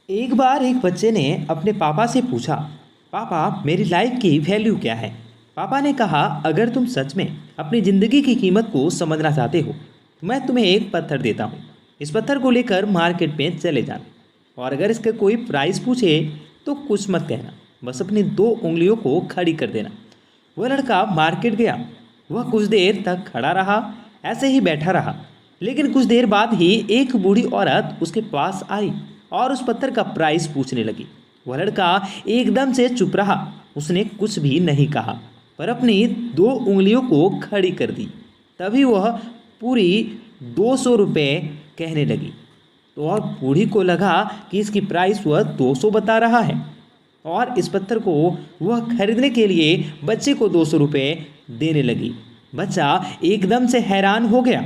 एक बार एक बच्चे ने अपने पापा से पूछा, पापा मेरी लाइफ की वैल्यू क्या है। पापा ने कहा, अगर तुम सच में अपनी ज़िंदगी की कीमत को समझना चाहते हो तो मैं तुम्हें एक पत्थर देता हूँ। इस पत्थर को लेकर मार्केट में चले जाना, और अगर इसका कोई प्राइस पूछे तो कुछ मत कहना, बस अपनी दो उंगलियों को खड़ी कर देना। वह लड़का मार्केट गया। वह कुछ देर तक खड़ा रहा, ऐसे ही बैठा रहा। लेकिन कुछ देर बाद ही एक बूढ़ी औरत उसके पास आई और उस पत्थर का प्राइस पूछने लगी। वह लड़का एकदम से चुप रहा। उसने कुछ भी नहीं कहा, पर अपनी दो उंगलियों को खड़ी कर दी। तभी वह पूरी 200 रुपये कहने लगी। तो और बूढ़ी को लगा कि इसकी प्राइस वह 200 बता रहा है, और इस पत्थर को वह खरीदने के लिए बच्चे को 200 रुपये देने लगी। बच्चा एकदम से हैरान हो गया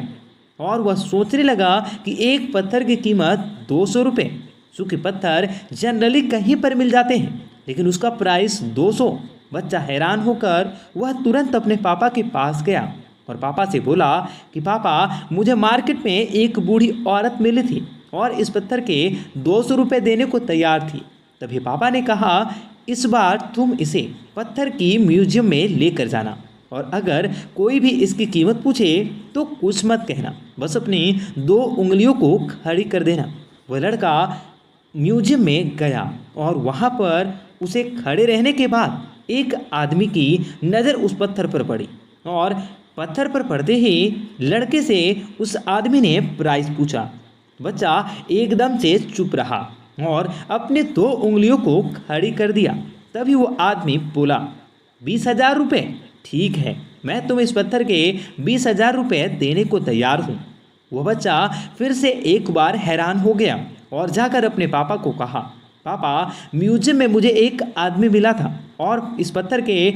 और वह सोचने लगा कि एक पत्थर की कीमत 200 रुपये। चूँकि पत्थर जनरली कहीं पर मिल जाते हैं, लेकिन उसका प्राइस 200। बच्चा हैरान होकर वह तुरंत अपने पापा के पास गया और पापा से बोला कि पापा, मुझे मार्केट में एक बूढ़ी औरत मिली थी और इस पत्थर के 200 रुपये देने को तैयार थी। तभी पापा ने कहा, इस बार तुम इसे पत्थर की म्यूजियम में लेकर जाना, और अगर कोई भी इसकी कीमत पूछे तो कुछ मत कहना, बस अपनी दो उंगलियों को खड़ी कर देना। वह लड़का म्यूजियम में गया और वहाँ पर उसे खड़े रहने के बाद एक आदमी की नज़र उस पत्थर पर पड़ी, और पत्थर पर पड़ते ही लड़के से उस आदमी ने प्राइस पूछा। बच्चा एकदम से चुप रहा और अपने दो उंगलियों को खड़ी कर दिया। तभी वो आदमी बोला, 20,000 रुपये। ठीक है, मैं तुम्हें इस पत्थर के 20,000 रुपये देने को तैयार हूँ। वह बच्चा फिर से एक बार हैरान हो गया और जाकर अपने पापा को कहा, पापा, म्यूजियम में मुझे एक आदमी मिला था और इस पत्थर के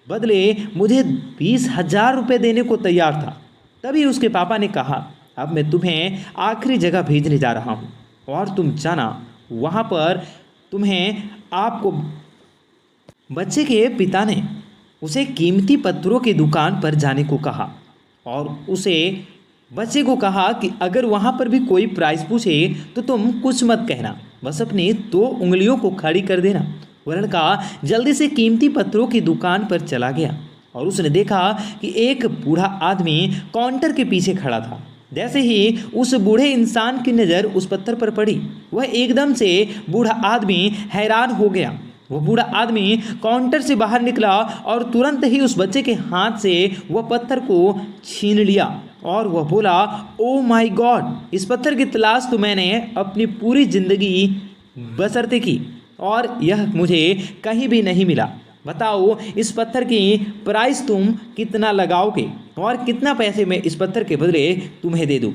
बदले मुझे 20,000 रुपये देने को तैयार था। तभी उसके पापा ने कहा, अब मैं तुम्हें आखिरी जगह भेजने जा रहा हूँ और तुम जाना, वहाँ पर तुम्हें आपको। बच्चे के पिता ने उसे कीमती पत्थरों की दुकान पर जाने को कहा और उसे बच्चे को कहा कि अगर वहाँ पर भी कोई प्राइस पूछे तो तुम कुछ मत कहना, बस अपनी दो उंगलियों को खड़ी कर देना। वह लड़का जल्दी से कीमती पत्थरों की दुकान पर चला गया और उसने देखा कि एक बूढ़ा आदमी काउंटर के पीछे खड़ा था। जैसे ही उस बूढ़े इंसान की नज़र उस पत्थर पर पड़ी, वह एकदम से बूढ़ा आदमी हैरान हो गया। वह बूढ़ा आदमी काउंटर से बाहर निकला और तुरंत ही उस बच्चे के हाथ से वह पत्थर को छीन लिया और वह बोला, ओ माय गॉड, इस पत्थर की तलाश तो मैंने अपनी पूरी ज़िंदगी बसरते की और यह मुझे कहीं भी नहीं मिला। बताओ, इस पत्थर की प्राइस तुम कितना लगाओगे और कितना पैसे मैं इस पत्थर के बदले तुम्हें दे दूँ।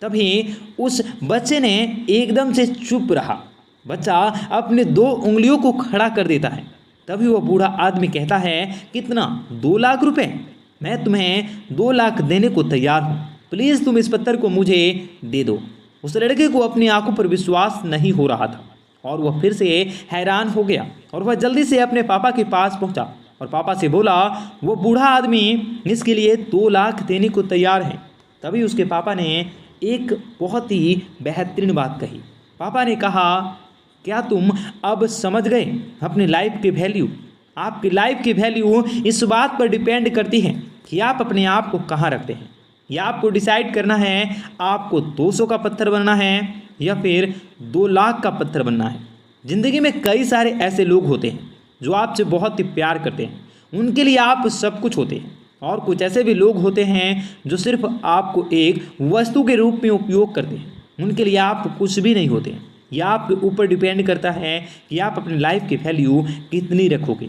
तभी उस बच्चे ने एकदम से चुप रहा। बच्चा अपने दो उंगलियों को खड़ा कर देता है। तभी वह बूढ़ा आदमी कहता है, कितना? 2 लाख रुपए? मैं तुम्हें 2 लाख देने को तैयार हूँ, प्लीज़ तुम इस पत्थर को मुझे दे दो। उस लड़के को अपनी आंखों पर विश्वास नहीं हो रहा था और वह फिर से हैरान हो गया और वह जल्दी से अपने पापा के पास पहुंचा और पापा से बोला, वो बूढ़ा आदमी इसके लिए 2 लाख देने को तैयार है। तभी उसके पापा ने एक बहुत ही बेहतरीन बात कही। पापा ने कहा, क्या तुम अब समझ गए अपनी लाइफ की वैल्यू? आपकी लाइफ की वैल्यू इस बात पर डिपेंड करती है कि आप अपने आप को कहाँ रखते हैं। या आपको डिसाइड करना है आपको 200 का पत्थर बनना है या फिर 2 लाख का पत्थर बनना है। ज़िंदगी में कई सारे ऐसे लोग होते हैं जो आपसे बहुत ही प्यार करते हैं, उनके लिए आप सब कुछ होते हैं, और कुछ ऐसे भी लोग होते हैं जो सिर्फ आपको एक वस्तु के रूप में उपयोग करते हैं, उनके लिए आप कुछ भी नहीं होते हैं। यह आपके ऊपर डिपेंड करता है कि आप अपनी लाइफ की वैल्यू कितनी रखोगे।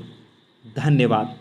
धन्यवाद।